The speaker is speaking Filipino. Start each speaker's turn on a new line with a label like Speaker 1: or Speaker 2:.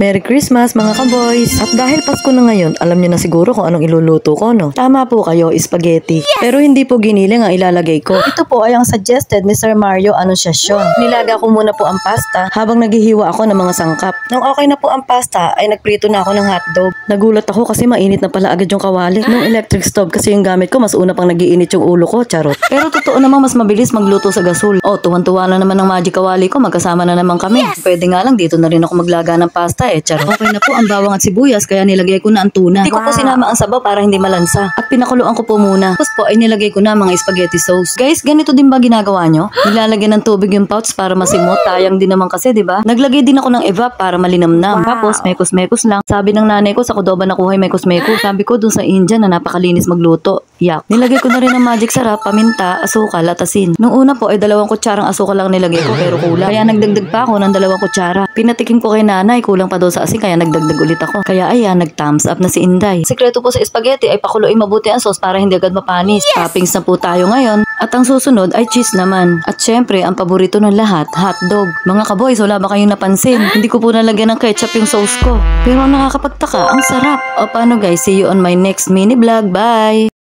Speaker 1: Merry Christmas mga ka-boys! At dahil Pasko na ngayon, alam niyo na siguro kung anong iluluto ko, no? Tama po kayo, spaghetti. Pero hindi po giniling ang ilalagay ko. Ito po ay ang suggested ni Sir Mario Anunciacion. Nilaga ko muna po ang pasta habang naghihiwa ako ng mga sangkap. Nung okay na po ang pasta, ay nagprito na ako ng hotdog. Nagulat ako kasi mainit na pala agad yung kawali. Nung electric stove kasi yung gamit ko, mas una pang nagiinit yung ulo ko, charot. Pero totoo namang mas mabilis magluto sa gasol. Oh, tuwan-tuwa na naman ang magic kawali ko, magkasama na naman kami. Pwede nga lang, dito na rin ako maglaga ng pasta charot. Okay na po ang bawang at sibuyas kaya nilagay ko na ang tuna. Hindi ko po sinama ang sabaw para hindi malansa. At pinakuluan ko po muna. Tapos po ay nilagay ko na mga spaghetti sauce. Guys, ganito din ba ginagawa nyo? Nilalagyan ng tubig yung pouch para masimot. Tayang din naman kasi, di ba? Naglagay din ako ng evap para malinamnam. Tapos mekos-mekos lang. Sabi ng nanay ko sa Cordoba nakuha yung mekos-mekos. Sabi ko dun sa India na napakalinis magluto. Yak. Nilagay ko na rin ang magic sarap, paminta, asukal at asin. Nung una po ay 2 kutsarang asukal lang nilagay ko pero kulang. Kaya nagdagdag pa ako ng 2 kutsara. Pinatikim ko kay nanay, kulang pa daw sa asin kaya nagdagdag ulit ako. Kaya ayan, nag-thumbs up na si Inday. Sikreto po sa spaghetti ay pakuluin mabuti ang sauce para hindi agad mapanis. Toppings na po tayo ngayon. At ang susunod ay cheese naman. At syempre, ang paborito ng lahat, hotdog. Mga kaboys, wala ba kayong napansin? Hindi ko po nalagyan ng ketchup yung sauce ko. Pero ang nakakapagtaka, ang sarap. O paano guys, see you on my next mini vlog. Bye!